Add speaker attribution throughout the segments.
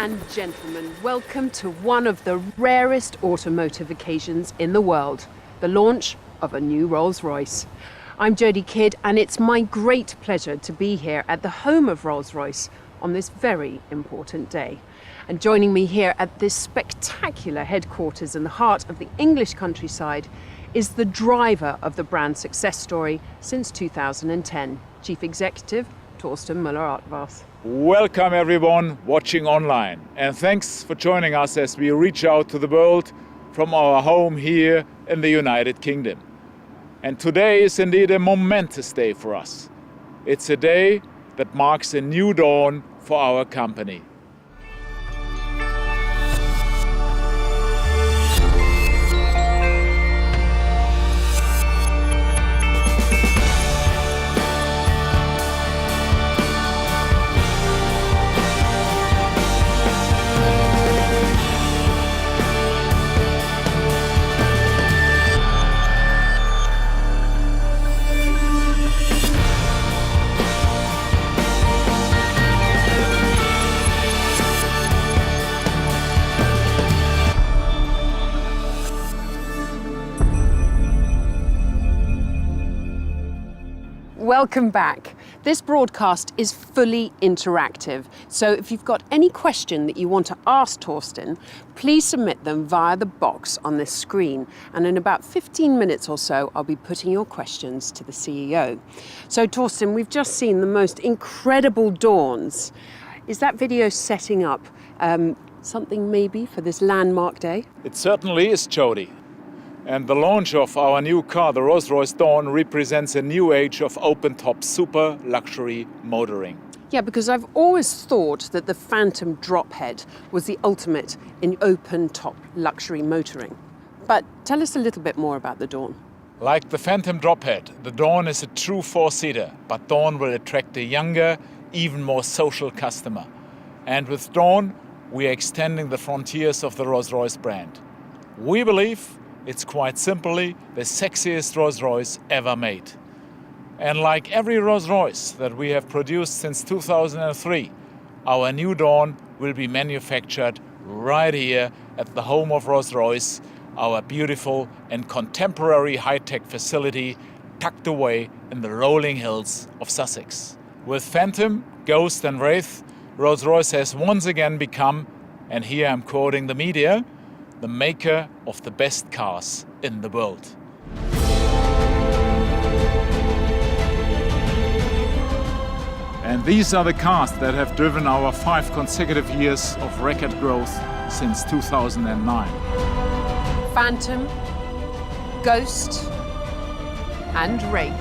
Speaker 1: and gentlemen, welcome to one of the rarest automotive occasions in the world, the launch of a new Rolls-Royce. I'm Jodie Kidd, and it's my great pleasure to be here at the home of Rolls-Royce on this very important day. And joining me here at this spectacular headquarters in the heart of the English countryside is the driver of the brand's success story since 2010, Chief Executive Thorsten Müller-Artwas.
Speaker 2: Welcome everyone watching online, and thanks for joining us as we reach out to the world from our home here in the United Kingdom. And today is indeed a momentous day for us. It's a day that marks a new dawn for our company.
Speaker 1: Welcome back. This broadcast is fully interactive, so if you've got any question that you want to ask Thorsten, please submit them via the box on this screen, and in about 15 minutes or so I'll be putting your questions to the CEO. So Thorsten, we've just seen the most incredible dawns. Is that video setting up something maybe for this landmark day?
Speaker 2: It certainly is, Jodie. And the launch of our new car, the Rolls-Royce Dawn, represents a new age of open-top super luxury motoring.
Speaker 1: Yeah, because I've always thought that the Phantom drophead was the ultimate in open-top luxury motoring. But tell us a little bit more about the Dawn.
Speaker 2: Like the Phantom drophead, the Dawn is a true four-seater, but Dawn will attract a younger, even more social customer. And with Dawn, we are extending the frontiers of the Rolls-Royce brand. We believe it's quite simply the sexiest Rolls-Royce ever made. And like every Rolls-Royce that we have produced since 2003, our new Dawn will be manufactured right here at the home of Rolls-Royce, our beautiful and contemporary high-tech facility tucked away in the rolling hills of Sussex. With Phantom, Ghost and Wraith, Rolls-Royce has once again become, and here I'm quoting the media, the maker of the best cars in the world. And these are the cars that have driven our 5 consecutive years of record growth since 2009.
Speaker 1: Phantom, Ghost and Wraith.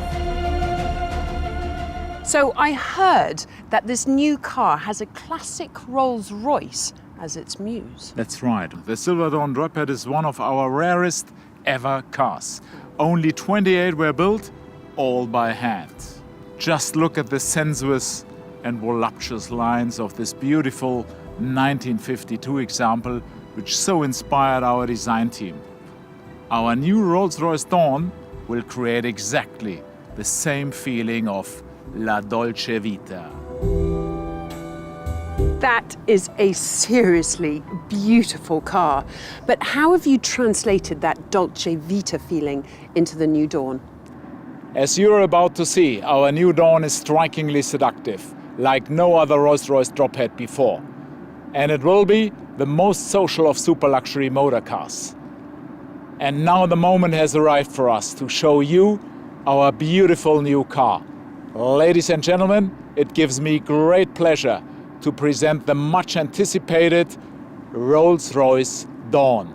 Speaker 1: So I heard that this new car has a classic Rolls-Royce as its muse.
Speaker 2: That's right. The Silver Dawn drophead is one of our rarest ever cars. Only 28 were built, all by hand. Just look at the sensuous and voluptuous lines of this beautiful 1952 example, which so inspired our design team. Our new Rolls-Royce Dawn will create exactly the same feeling of La Dolce Vita.
Speaker 1: That is a seriously beautiful car. But how have you translated that Dolce Vita feeling into the new Dawn?
Speaker 2: As you're about to see, our new Dawn is strikingly seductive, like no other Rolls-Royce drophead before. And it will be the most social of super luxury motor cars. And now the moment has arrived for us to show you our beautiful new car. Ladies and gentlemen, it gives me great pleasure to present the much anticipated Rolls-Royce Dawn.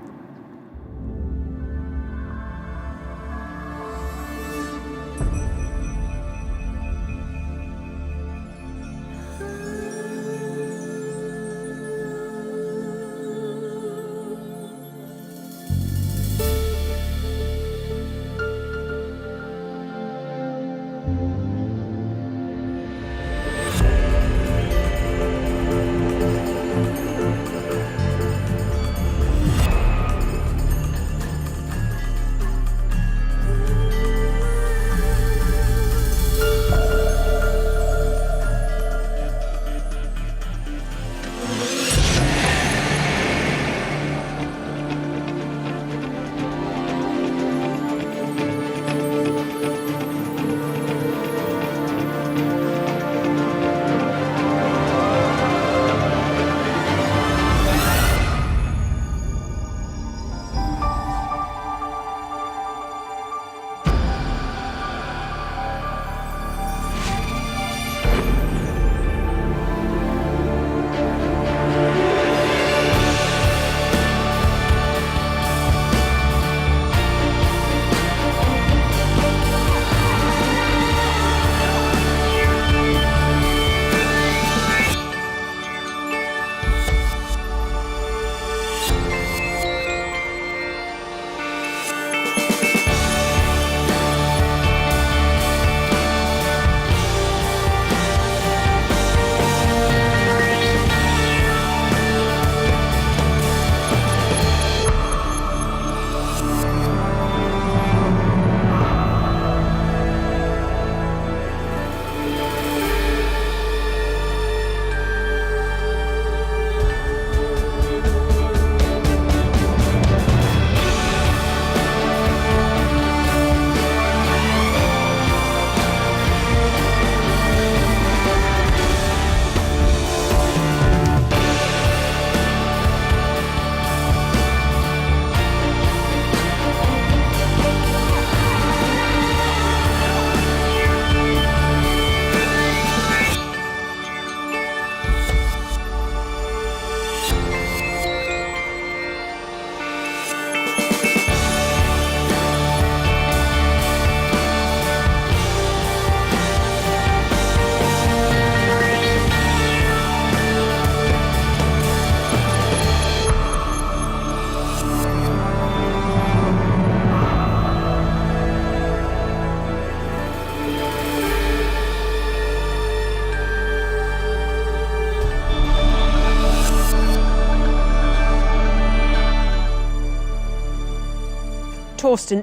Speaker 1: Torsten,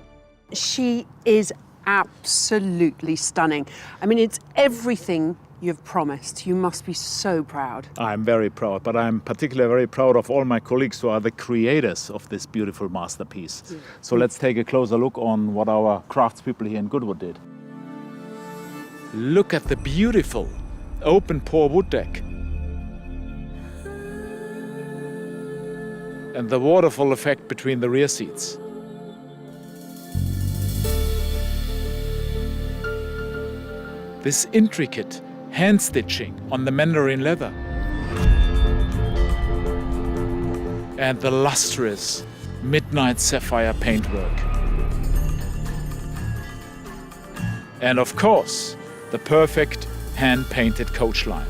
Speaker 1: she is absolutely stunning. I mean, it's everything you've promised. You must be so proud.
Speaker 2: I'm very proud, but I'm particularly very proud of all my colleagues who are the creators of this beautiful masterpiece. Yeah. So let's take a closer look on what our craftspeople here in Goodwood did. Look at the beautiful open pore wood deck. And the waterfall effect between the rear seats. This intricate hand stitching on the mandarin leather. And the lustrous midnight sapphire paintwork. And of course, the perfect hand-painted coach line.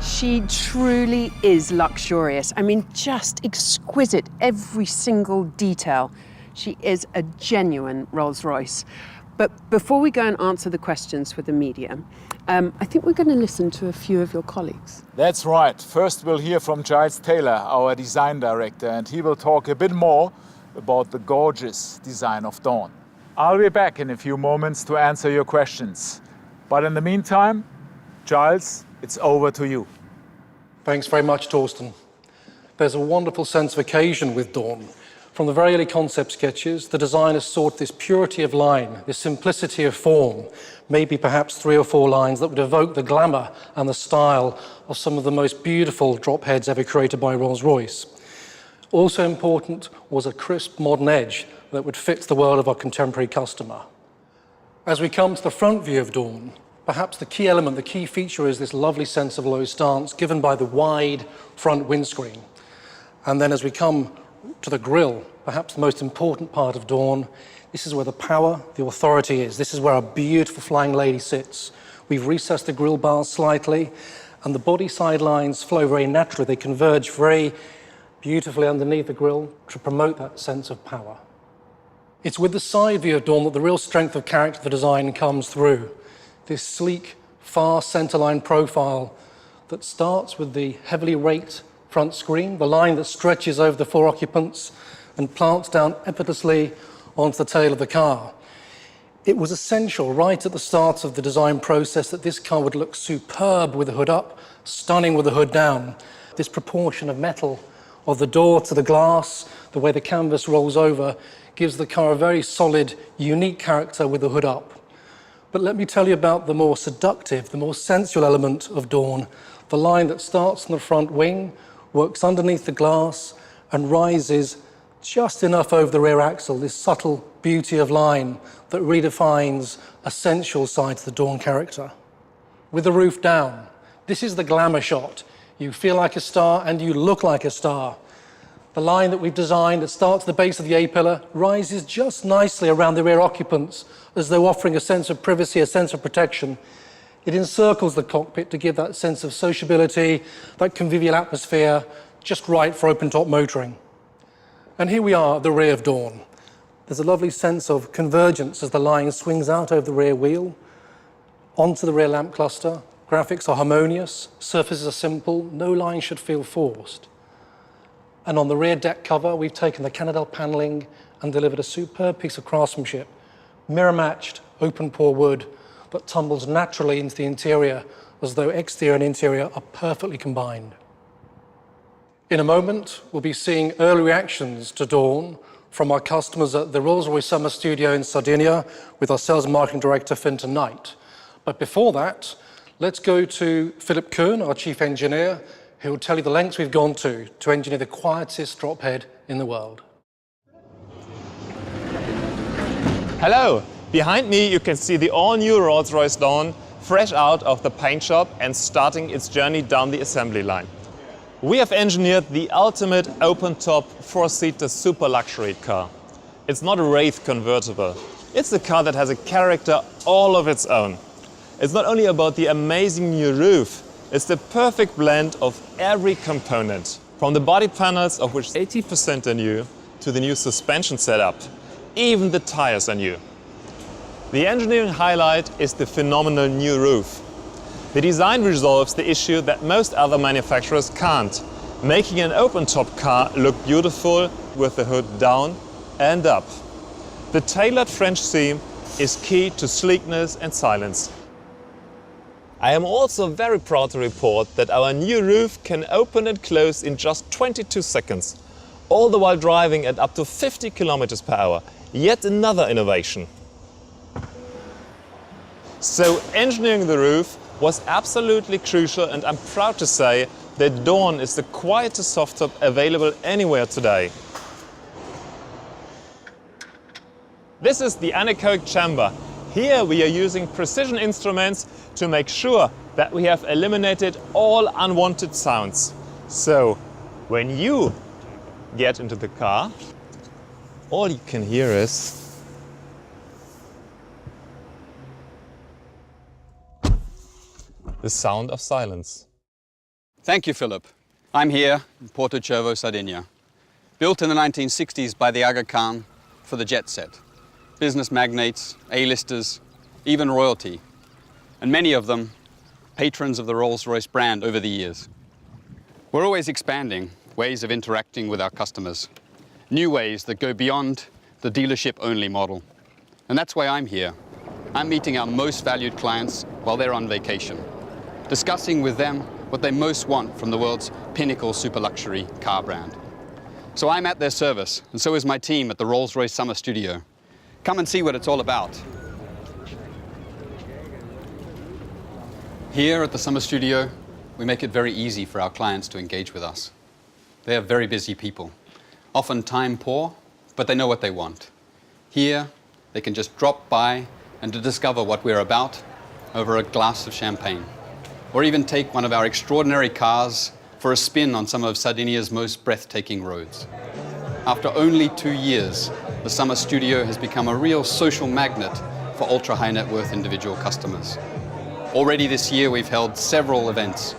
Speaker 1: She truly is luxurious. I mean, just exquisite, every single detail. She is a genuine Rolls-Royce. But before we go and answer the questions for the media, I think we're going to listen to a few of your colleagues.
Speaker 2: That's right. First we'll hear from Giles Taylor, our design director, and he will talk a bit more about the gorgeous design of Dawn. I'll be back in a few moments to answer your questions. But in the meantime, Giles, it's over to you.
Speaker 3: Thanks very much, Torsten. There's a wonderful sense of occasion with Dawn. From the very early concept sketches, the designers sought this purity of line, this simplicity of form, maybe perhaps 3 or 4 lines that would evoke the glamour and the style of some of the most beautiful drop heads ever created by Rolls-Royce. Also important was a crisp modern edge that would fit the world of our contemporary customer. As we come to the front view of Dawn, perhaps the key element, the key feature is this lovely sense of low stance given by the wide front windscreen. And then as we come to the grille, perhaps the most important part of Dawn, this is where the power, the authority is. This is where our beautiful flying lady sits. We've recessed the grille bars slightly, and the body side lines flow very naturally. They converge very beautifully underneath the grille to promote that sense of power. It's with the side view of Dawn that the real strength of character of the design comes through. This sleek, far centerline profile that starts with the heavily raked front screen, the line that stretches over the 4 occupants and plants down effortlessly onto the tail of the car. It was essential right at the start of the design process that this car would look superb with the hood up, stunning with the hood down. This proportion of metal of the door to the glass, the way the canvas rolls over, gives the car a very solid, unique character with the hood up. But let me tell you about the more seductive, the more sensual element of Dawn, the line that starts on the front wing, works underneath the glass, and rises just enough over the rear axle, this subtle beauty of line that redefines a sensual side to the Dawn character. With the roof down, this is the glamour shot. You feel like a star and you look like a star. The line that we've designed that starts at the base of the A-pillar rises just nicely around the rear occupants, as though offering a sense of privacy, a sense of protection. It encircles the cockpit to give that sense of sociability, that convivial atmosphere, just right for open-top motoring. And here we are at the rear of Dawn. There's a lovely sense of convergence as the line swings out over the rear wheel, onto the rear lamp cluster. Graphics are harmonious, surfaces are simple, no line should feel forced. And on the rear deck cover, we've taken the Canadel paneling and delivered a superb piece of craftsmanship, mirror-matched open pore wood that tumbles naturally into the interior as though exterior and interior are perfectly combined. In a moment, we'll be seeing early reactions to Dawn from our customers at the Rolls-Royce Summer Studio in Sardinia with our sales and marketing director, Finton Knight. But before that, let's go to Philip Kuhn, our chief engineer, who will tell you the lengths we've gone to engineer the quietest drop head in the world.
Speaker 4: Hello! Behind me you can see the all-new Rolls-Royce Dawn, fresh out of the paint shop and starting its journey down the assembly line. We have engineered the ultimate open-top 4-seater super luxury car. It's not a Wraith convertible. It's a car that has a character all of its own. It's not only about the amazing new roof, it's the perfect blend of every component. From the body panels, of which 80% are new, to the new suspension setup. Even the tires are new. The engineering highlight is the phenomenal new roof. The design resolves the issue that most other manufacturers can't, making an open-top car look beautiful with the hood down and up. The tailored French seam is key to sleekness and silence. I am also very proud to report that our new roof can open and close in just 22 seconds, all the while driving at up to 50 km per hour. Yet another innovation. So engineering the roof was absolutely crucial, and I'm proud to say that Dawn is the quietest soft top available anywhere today. This is the anechoic chamber. Here we are using precision instruments to make sure that we have eliminated all unwanted sounds. So when you get into the car, all you can hear is the sound of silence.
Speaker 5: Thank you, Philip. I'm here in Porto Cervo, Sardinia. Built in the 1960s by the Aga Khan for the jet set. Business magnates, A-listers, even royalty. And many of them patrons of the Rolls-Royce brand over the years. We're always expanding ways of interacting with our customers. New ways that go beyond the dealership-only model. And that's why I'm here. I'm meeting our most valued clients while they're on vacation, discussing with them what they most want from the world's pinnacle super luxury car brand. So I'm at their service, and so is my team at the Rolls-Royce Summer Studio. Come and see what it's all about. Here at the Summer Studio, we make it very easy for our clients to engage with us. They are very busy people, often time poor, but they know what they want. Here, they can just drop by and to discover what we're about over a glass of champagne, or even take one of our extraordinary cars for a spin on some of Sardinia's most breathtaking roads. After only 2 years, the Summer Studio has become a real social magnet for ultra-high net worth individual customers. Already this year, we've held several events,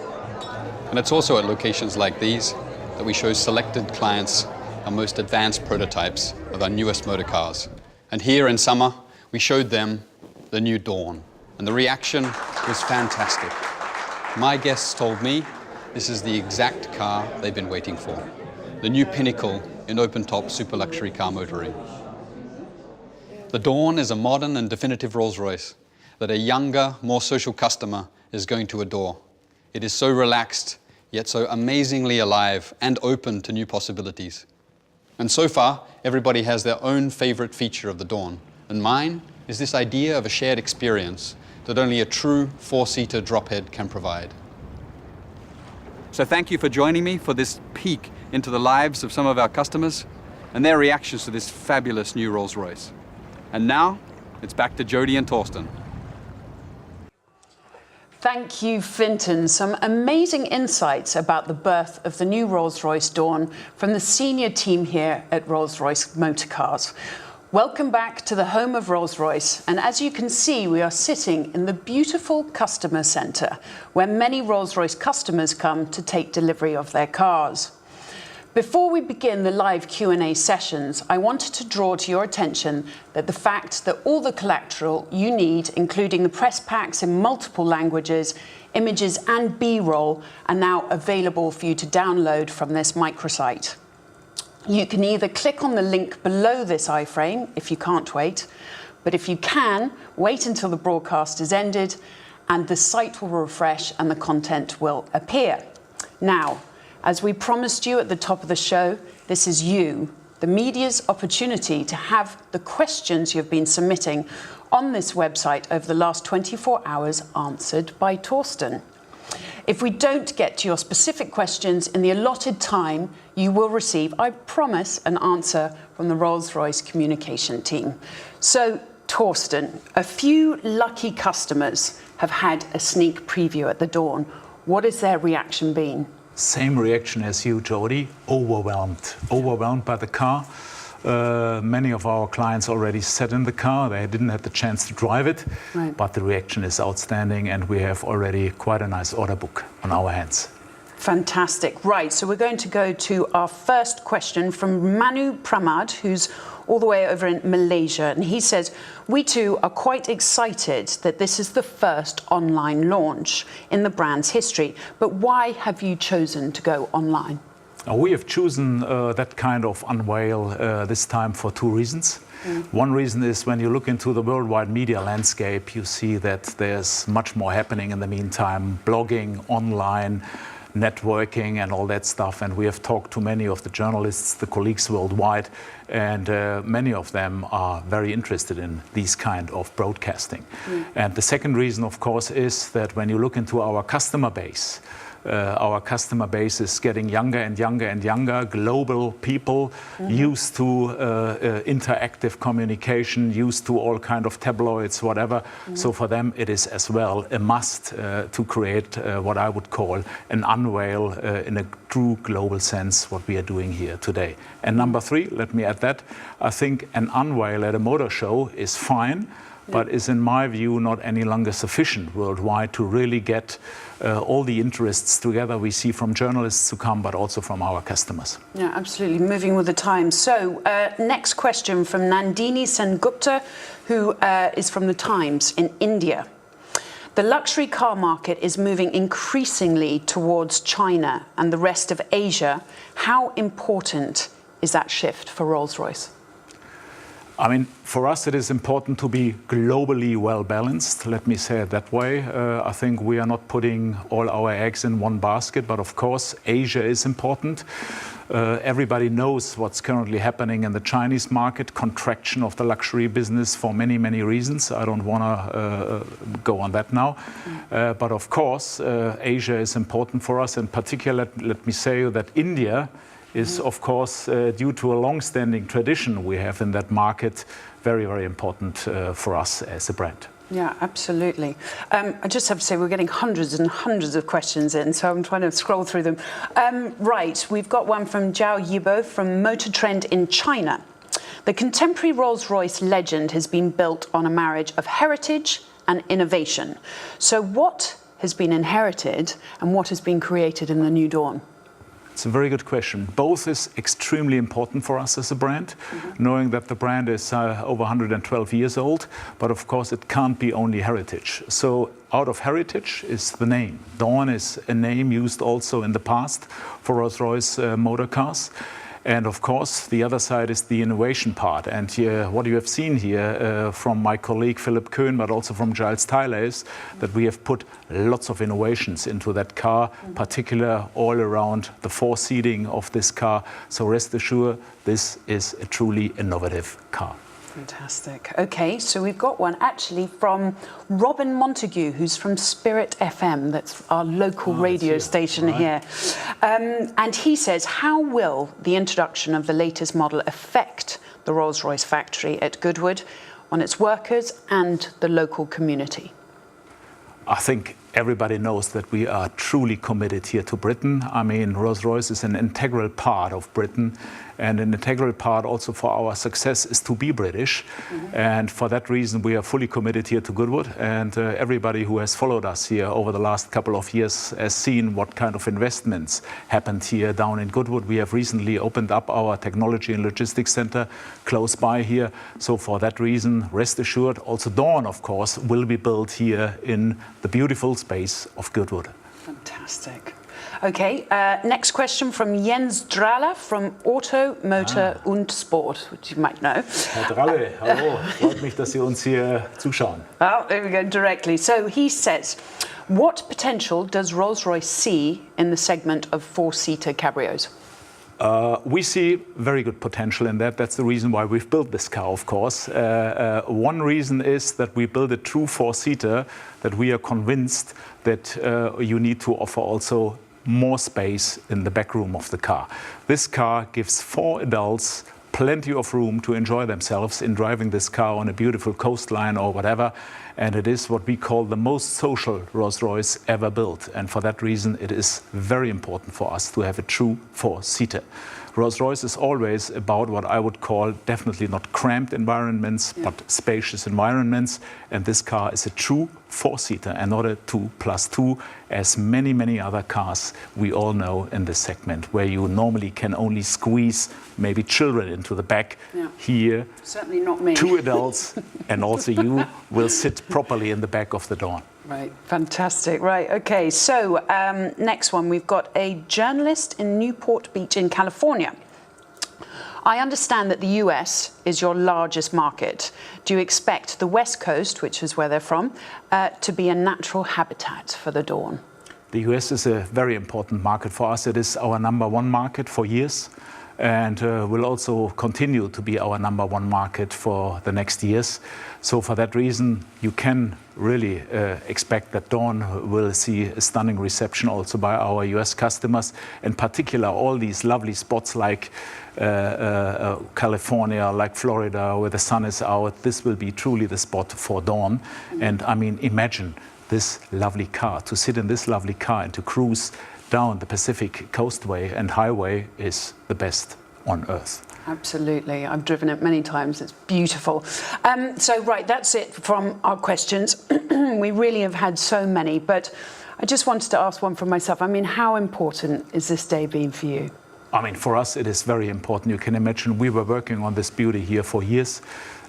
Speaker 5: and it's also at locations like these that we show selected clients our most advanced prototypes of our newest motor cars. And here in summer, we showed them the new Dawn, and the reaction was fantastic. My guests told me this is the exact car they've been waiting for, the new pinnacle in open-top super luxury car motoring. The Dawn is a modern and definitive Rolls-Royce that a younger, more social customer is going to adore. It is so relaxed, yet so amazingly alive and open to new possibilities. And so far, everybody has their own favorite feature of the Dawn, and mine is this idea of a shared experience that only a true four-seater drophead can provide. So thank you for joining me for this peek into the lives of some of our customers and their reactions to this fabulous new Rolls-Royce. And now, it's back to Jody and Torsten.
Speaker 1: Thank you, Finton. Some amazing insights about the birth of the new Rolls-Royce Dawn from the senior team here at Rolls-Royce Motor Cars. Welcome back to the home of Rolls-Royce, and as you can see, we are sitting in the beautiful customer centre, where many Rolls-Royce customers come to take delivery of their cars. Before we begin the live Q&A sessions, I wanted to draw to your attention that the fact that all the collateral you need, including the press packs in multiple languages, images and B-roll, are now available for you to download from this microsite. You can either click on the link below this iframe if you can't wait, but if you can, wait until the broadcast is ended and the site will refresh and the content will appear. Now, as we promised you at the top of the show, this is you, the media's opportunity to have the questions you've been submitting on this website over the last 24 hours answered by Torsten. If we don't get to your specific questions in the allotted time, you will receive, I promise, an answer from the Rolls-Royce communication team. So, Torsten, a few lucky customers have had a sneak preview at the Dawn. What has their reaction been?
Speaker 2: Same reaction as you, Jody. Overwhelmed by the car. Many of our clients already sat in the car. They didn't have the chance to drive it, but the reaction is outstanding, and we have already quite a nice order book on our hands.
Speaker 1: Fantastic. Right, so we're going to go to our first question from Manu Pramad, who's all the way over in Malaysia. And he says, we too are quite excited that this is the first online launch in the brand's history. But why have you chosen to go online?
Speaker 2: We have chosen that kind of unveil this time for two reasons. One reason is when you look into the worldwide media landscape, you see that there's much more happening in the meantime, blogging, online, networking and all that stuff. And we have talked to many of the journalists, the colleagues worldwide, and many of them are very interested in these kind of broadcasting. And the second reason, of course, is that when you look into our customer base is getting younger and younger and younger, global people used to interactive communication, used to all kind of tabloids, whatever. So for them it is as well a must to create what I would call an unveil in a true global sense, what we are doing here today. And number three, let me add that, I think an unveil at a motor show is fine, but is in my view not any longer sufficient worldwide to really get all the interests together we see from journalists to come, but also from our customers.
Speaker 1: Yeah, absolutely, moving with the times. So next question from Nandini Sengupta, who is from The Times in India. The luxury car market is moving increasingly towards China and the rest of Asia. How important is that shift for Rolls-Royce?
Speaker 2: I mean, for us it is important to be globally well balanced, let me say it that way. I think we are not putting all our eggs in one basket, but of course Asia is important. Everybody knows what's currently happening in the Chinese market, contraction of the luxury business for many, many reasons. I don't want to go on that now. But of course, Asia is important for us. In particular, let me say that India is, of course, due to a long-standing tradition we have in that market, very, very important for us as a brand.
Speaker 1: Yeah, absolutely. I just have to say we're getting hundreds and hundreds of questions in, so I'm trying to scroll through them. Right, we've got one from Zhao Yibo from Motor Trend in China. The contemporary Rolls-Royce legend has been built on a marriage of heritage and innovation. So what has been inherited and what has been created in the new Dawn?
Speaker 2: It's a very good question. Both is extremely important for us as a brand, knowing that the brand is over 112 years old, but of course it can't be only heritage. So out of heritage is the name. Dawn is a name used also in the past for Rolls-Royce motor cars. And of course, the other side is the innovation part. And what you have seen here from my colleague Philip Köhn, but also from Giles Tyler, is that we have put lots of innovations into that car, particularly all around the four-seating of this car. So rest assured, this is a truly innovative car.
Speaker 1: Fantastic. Okay, so we've got one actually from Robin Montague, who's from Spirit FM. That's our local radio station here. And he says, how will the introduction of the latest model affect the Rolls-Royce factory at Goodwood on its workers and the local community?
Speaker 2: I think everybody knows that we are truly committed here to Britain. I mean, Rolls-Royce is an integral part of Britain, and an integral part also for our success is to be British. And for that reason, we are fully committed here to Goodwood. And everybody who has followed us here over the last couple of years has seen what kind of investments happened here down in Goodwood. We have recently opened up our technology and logistics center close by here. So for that reason, rest assured, also Dawn, of course, will be built here in the beautiful space of Goodwood.
Speaker 1: Fantastic. Okay, next question from Jens Draller from Auto, Motor und Sport, which you might know.
Speaker 2: Herr Dralle, hallo. Freut mich, dass Sie uns hier zuschauen.
Speaker 1: Oh, there we go, directly. So he says, what potential does Rolls-Royce see in the segment of four-seater cabrios?
Speaker 2: We see very good potential in that. That's the reason why we've built this car, of course. One reason is that we build a true four-seater, that we are convinced that you need to offer also more space in the back room of the car. This car gives 4 adults plenty of room to enjoy themselves in driving this car on a beautiful coastline or whatever. and it is what we call the most social Rolls-Royce ever built. And for that reason, it is very important for us to have a true four-seater. Rolls-Royce is always about what I would call definitely not cramped environments, but spacious environments. And this car is a true four-seater and not a 2+2, as many other cars we all know in this segment, where you normally can only squeeze maybe children into the back. Here,
Speaker 1: certainly not me.
Speaker 2: 2 adults, and also you will sit properly in the back of the Dawn.
Speaker 1: Right, fantastic. Right, okay, so next one, we've got a journalist in Newport Beach in California. I understand that the US is your largest market. Do you expect the West Coast, which is where they're from, to be a natural habitat for the Dawn?
Speaker 2: The US is a very important market for us. It is our #1 market for years, and will also continue to be our #1 market for the next years. So for that reason, you can really expect that Dawn will see a stunning reception also by our US customers, in particular all these lovely spots like California, like Florida, where the sun is out. This will be truly the spot for Dawn. And I mean, imagine this lovely car, to sit in this lovely car and to cruise down the Pacific Coastway and highway is the best on earth.
Speaker 1: Absolutely. I've driven it many times. It's beautiful. So, right, that's it from our questions. We really have had so many, but I just wanted to ask one for myself. I mean, how important is this day been for you?
Speaker 2: I mean, for us, it is very important. You can imagine we were working on this beauty here for years.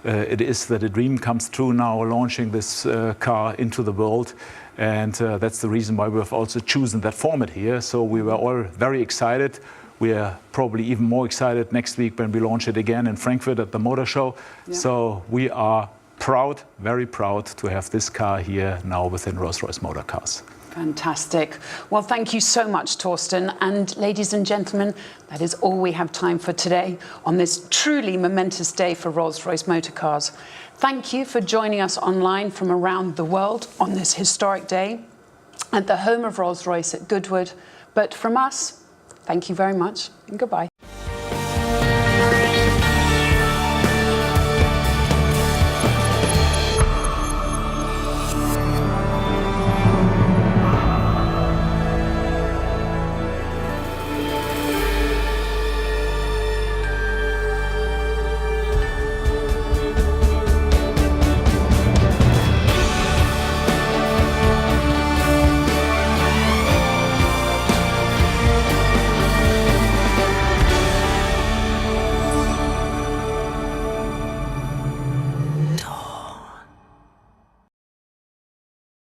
Speaker 2: It is that a dream comes true now, launching this car into the world. And that's the reason why we have also chosen that format here. So we were all very excited. We are probably even more excited next week when we launch it again in Frankfurt at the Motor Show. Yeah. So we are proud, very proud to have this car here now within Rolls-Royce Motor Cars.
Speaker 1: Fantastic. Well, thank you so much, Torsten. And ladies and gentlemen, that is all we have time for today on this truly momentous day for Rolls-Royce Motor Cars. Thank you for joining us online from around the world on this historic day at the home of Rolls-Royce at Goodwood. But from us, thank you very much and goodbye.